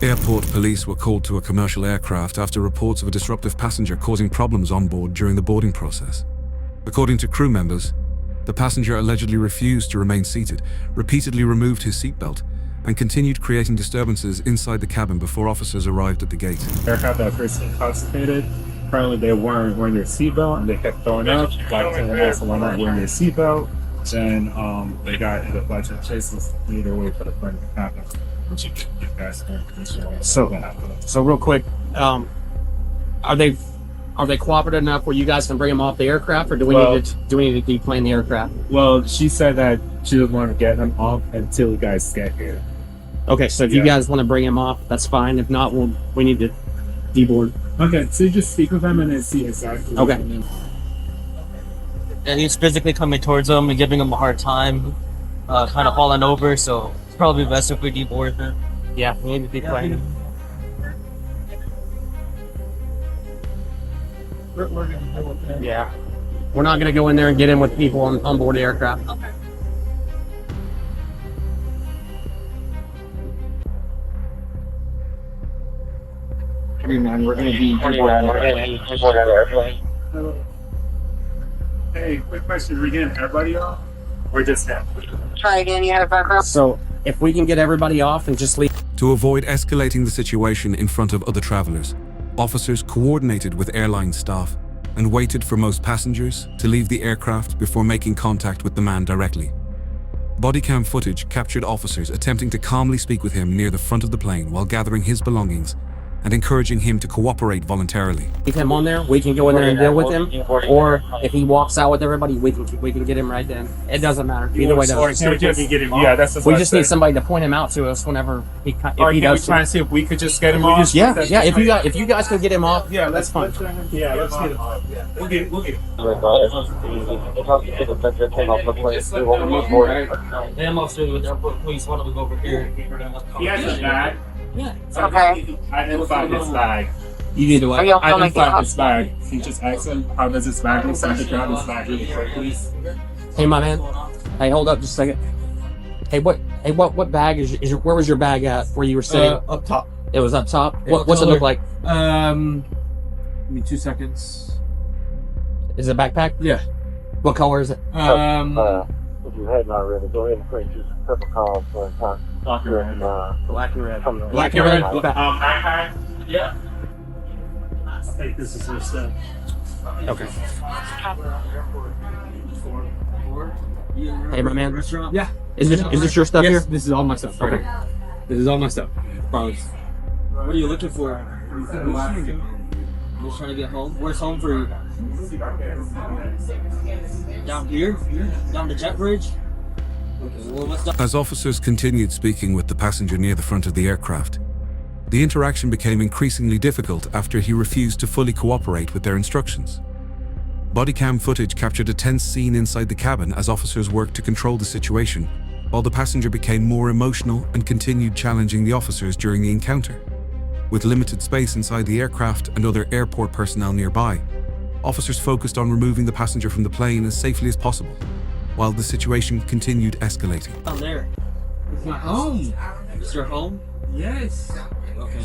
Airport police were called to a commercial aircraft after reports of a disruptive passenger causing problems on board during the boarding process. According to crew members, the passenger allegedly refused to remain seated, repeatedly removed his seatbelt, and continued creating disturbances inside the cabin before officers arrived at the gate. Aircraft that were intoxicated. Apparently they weren't wearing their seatbelt and they kept throwing up. Flight attendant also were not wearing their seatbelt. Then they got in the flight attendant chases either way for the front of the cabin. So real quick, are they cooperative enough where you guys can bring them off the aircraft, or do we need to deplane the aircraft? Well, she said that she doesn't want to get them off until you guys get here. Okay, so if you guys want to bring him off, that's fine. If not, we need to deboard. Okay, so you just speak with them and then see exactly. Okay. And he's physically coming towards them and giving them a hard time, kind of falling over. So it's probably best if we deboard him. Yeah, we need to deplane. Yeah, we're not gonna go in there and get in with people on board the aircraft. Hey man, we're gonna be. Hey, quick question: are we getting everybody off, or just him? Try again. You had a background. So if we can get everybody off and just leave. To avoid escalating the situation in front of other travelers, officers coordinated with airline staff and waited for most passengers to leave the aircraft before making contact with the man directly. Bodycam footage captured officers attempting to calmly speak with him near the front of the plane while gathering his belongings and encouraging him to cooperate voluntarily. Keep him on there, we can go in there and deal with him, or if he walks out with everybody, we can get him right then. It doesn't matter. Either way, we just need somebody to point him out to us whenever he does. We try and see if we could just get him off. Yeah. If you guys could get him off, yeah, that's fine. Yeah, let's get him off. Yeah, we'll get him. Them officers with the police want to go over here. He has a bag. Yeah. Okay. Identify this bag. You need to Are y'all filming Identify this bag. Can you just ask him how does this bag look? So I can grab this bag really quick, please. Hey, my man. Hey, hold up just a second. Hey, what bag is your? Where was your bag at? Where you were sitting? Up top. It was up top. What's it look like? Give me 2 seconds. Is it a backpack? Yeah. What color is it? If you hadn't already, go ahead and print just a couple calls for a time. Black and red. Black and red. Backpack. Yeah. I think this is your stuff. Okay. Hey, my man. Yeah. Is this your stuff here? This is all my stuff. Okay. This is all my stuff. Promise. What are you looking for? Just trying to get home. Where's home for you? Down here? Down the jet bridge? Okay, well, let's As officers continued speaking with the passenger near the front of the aircraft, the interaction became increasingly difficult after he refused to fully cooperate with their instructions. Bodycam footage captured a tense scene inside the cabin as officers worked to control the situation, while the passenger became more emotional and continued challenging the officers during the encounter. With limited space inside the aircraft and other airport personnel nearby, officers focused on removing the passenger from the plane as safely as possible, while the situation continued escalating. down there. It's my home. Is your home? Yes. Okay.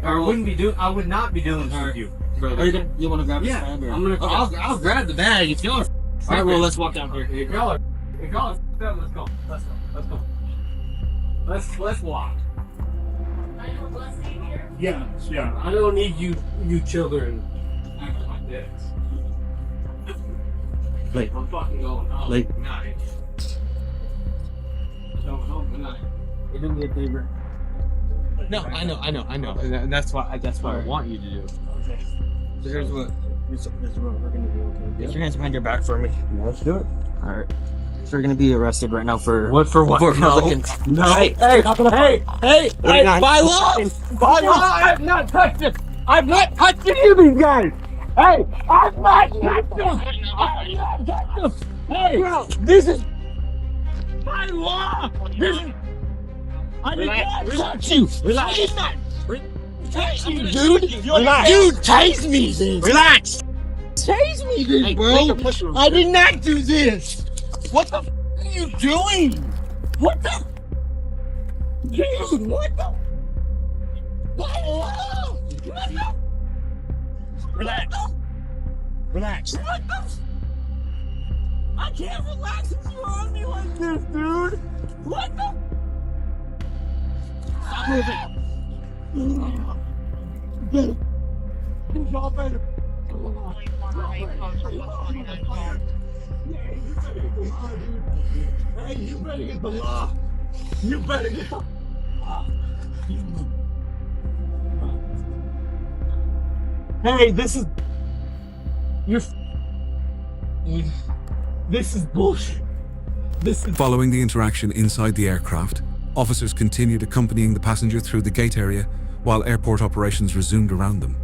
I would not be doing this with you. Are you want to grab this bag? I'm gonna. I'll grab the bag if y'all. All right, well, let's walk down here. If y'all are, let's go. Let's go. Let's walk. Yeah. I don't need you children acting like this. Late. I'm fucking going home. Late. Good night. Going home tonight. You do me a favor. No, I know, and that's what I want you to do. Okay. So here's what we're gonna do. Okay. Get your hands behind your back for me. Let's do it. All right. So we're gonna be arrested right now for What? for No. public. No. Hey, by law, I've not touched it. I'm not touching you, these guys. Hey, I've not touched them. I've not touched them. Hey, this is by law. This is. I did not touch you. I did not touch you, dude. Relax. Dude, tase me, then. Relax. Tase me, then, bro. I did not do this. What the f are you doing? What the? Dude, what the? Relax. Relax. What the? I can't relax if you're on me like this, dude. What the? Stop moving. Get it. It's all better. Hey, you better get the law. You better get the law. Hey, this is... This is bullshit. This is... Following the interaction inside the aircraft, officers continued accompanying the passenger through the gate area while airport operations resumed around them.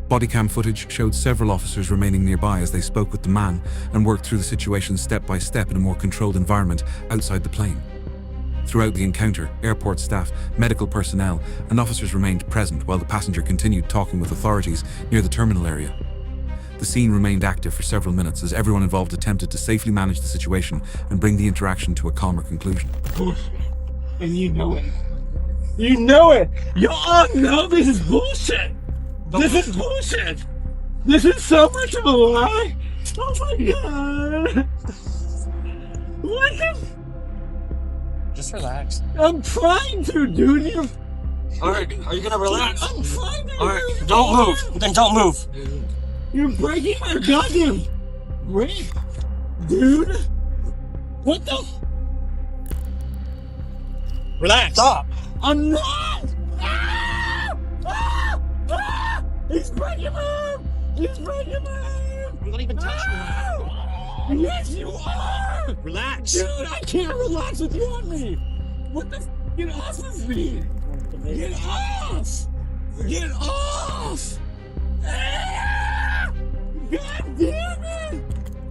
Bodycam footage showed several officers remaining nearby as they spoke with the man and worked through the situation step by step in a more controlled environment outside the plane. Throughout the encounter, airport staff, medical personnel, and officers remained present while the passenger continued talking with authorities near the terminal area. The scene remained active for several minutes as everyone involved attempted to safely manage the situation and bring the interaction to a calmer conclusion. And you know it. You know it. You all know this is bullshit. This is bullshit. This is so much of a lie. Oh my god. What the? Just relax. I'm trying to, dude. Alright, are you gonna relax? I'm trying to. Alright, don't move. Then don't move. You're breaking my goddamn brain, dude. What the? Relax. Stop. I'm not. Ah! Ah! Ah! He's breaking my arm. He's breaking my arm. I'm not even touching you. Yes, you are. Relax. Dude, I can't relax with you on me. What the? Get off of me. Get off. Get off. Ah! God damn it!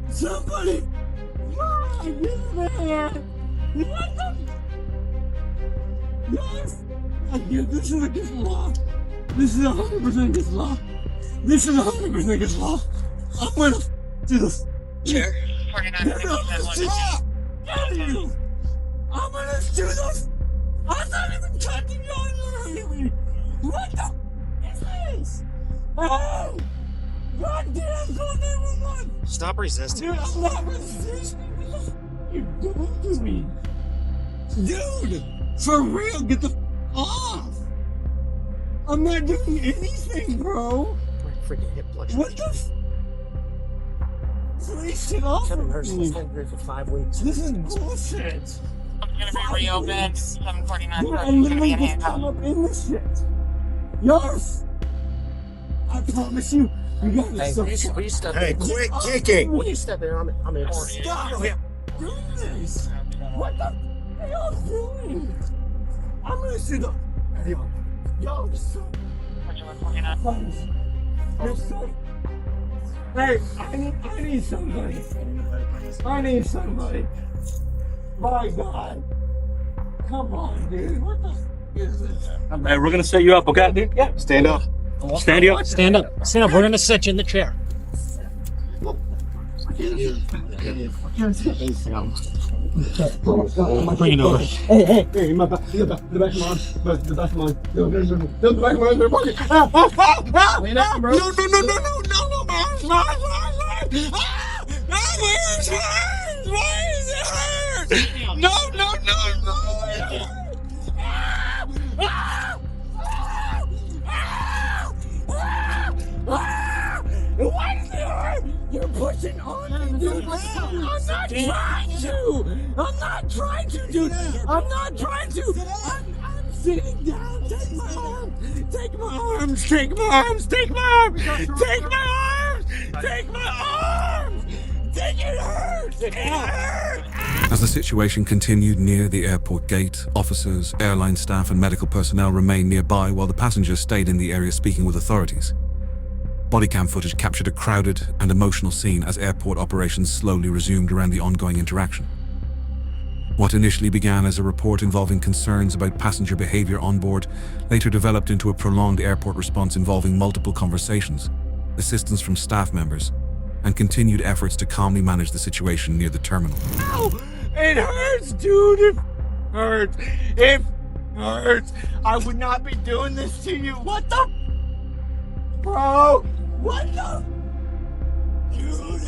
Somebody! God damn it! What the? Yes! Again, this is against law. This is 100% against law. This is 100% against law. I'm gonna do this. Chair. Stop! Get you! I'm gonna do this! I'm not even touching you on me! What the is this? Oh! God damn, call 911! Stop resisting. Dude, I'm not resisting. You're doing to me. Dude, for real, get the off. I'm not doing anything, bro. Freaking hip blood. What the Please get off Kevin of Hurst me. was been here for 5 weeks. This is bullshit. I'm gonna be reopened. 7:49. Dude, I'm I'm gonna be literally in just handcuffs. come up in this shit. Yes. I promise you, you gotta Hey, stop. will you step Hey, in? quit kicking! Will you step in? I'm in. Stop doing this. What the are y'all doing? I'm gonna see the. Yo, so. You're so. Hey, I need somebody. I need somebody. My God. Come on, dude. What the is this? Hey, we're gonna set you up, okay? Yeah. Stand up. Stand you up. Stand up. Stand up. We're gonna sit you in the chair. Bring it over. Hey, my back, the back of my arm, the back of my arm, the back of my arm, the pocket. Lean up, bro. No, my arms, my arms hurt. Why is it hurt? No. Why is it hurt? You're pushing on me, dude. I'm not trying to, dude. I'm not trying to. I'm sitting down. Take my arms. Take my arms. Take my arms. Take my arms. Take my arms. Take my arms. Take it hurts. It hurts. As the situation continued near the airport gate, officers, airline staff, and medical personnel remained nearby while the passengers stayed in the area speaking with authorities. Bodycam footage captured a crowded and emotional scene as airport operations slowly resumed around the ongoing interaction. What initially began as a report involving concerns about passenger behavior on board later developed into a prolonged airport response involving multiple conversations, assistance from staff members, and continued efforts to calmly manage the situation near the terminal. Ow! It hurts, dude. It hurts. It hurts. I would not be doing this to you. What the? Bro, What the? Dude.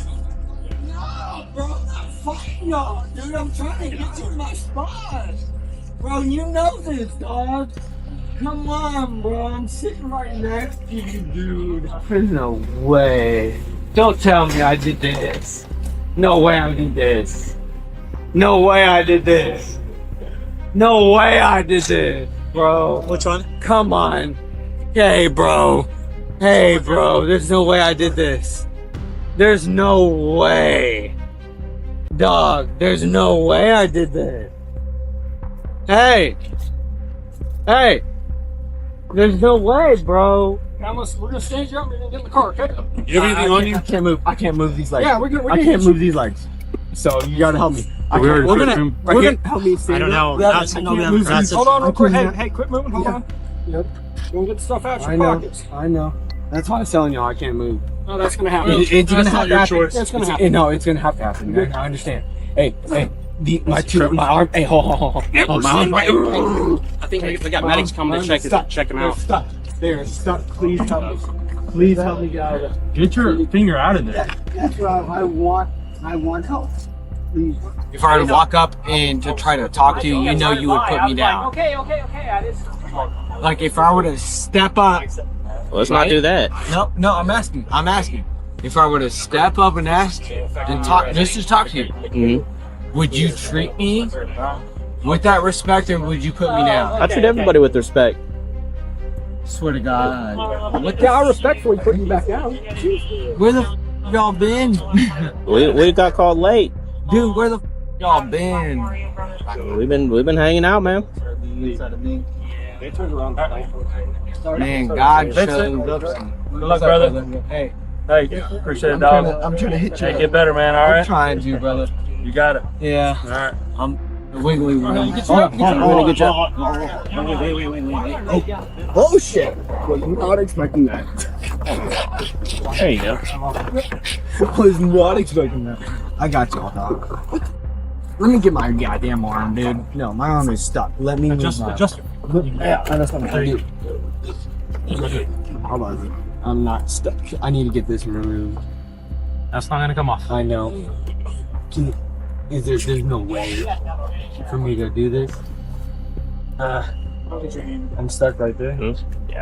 No, bro, I'm not fighting y'all. Dude, I'm trying to get to my spot. Bro, you know this, dog. Come on, bro. I'm sitting right next to you, dude. There's no way. Don't tell me I did this. No way I did this. No way I did this. No way I did this, bro. Which one? Come on. Hey, bro. Hey, bro. There's no way I did this. There's no way. Dog, there's no way I did this. Hey. Hey. There's no way, bro. We're gonna stand you up. We're gonna get in the car, okay? You have anything on you? I can't move. I can't move these legs. Yeah, we're gonna. I can't move these legs. So you gotta help me. We're gonna help me stand I don't know. up. That's- I no, can't move that's- these. Hold on, real quick. can't- Hey, quit moving. Hold on. Yep. We're gonna get the stuff out of I your know. pockets. I know. That's why I was telling y'all I can't move. No, that's gonna happen. It's That's gonna not have your to happen. choice. It's gonna happen. No, it's gonna have to happen. I understand. Hey, my arm. Hey, hold on. My arm. I think we got medics coming to check him out. Stuck. They're stuck. Please help me. Please help me get out of there. Get your finger out of there. That's what I want. I want help. Please. If I were to walk up and to try to talk to you, you know you would put me down. Okay. I just. Like if I were to step up. Let's not do that. No, I'm asking. If I were to step up and ask and talk, just to talk to you, would you treat me with that respect, or would you put me down? I treat everybody with respect. Swear to God. What Yeah, I respectfully put you back down. Where the y'all been? We got called late. Dude, where the y'all been? We've been hanging out, man. Man, God showed up. Good luck, brother. Hey, Appreciate it, dog. I'm trying to hit you. Hey, get better, man. All I'm right. trying to, brother. You got it. Yeah. All right. I'm the wiggly one. Good job. Oh shit! Was not expecting that. There you go. Was not expecting that. I got you, dog. Let me get my goddamn arm, dude. No, my arm is stuck. Let me move my- Adjust. Yeah, that's what I'm trying to do. Hold on. I'm not stuck. I need to get this removed. That's not gonna come off. I know. There's no way for me to do this? I'm stuck right there.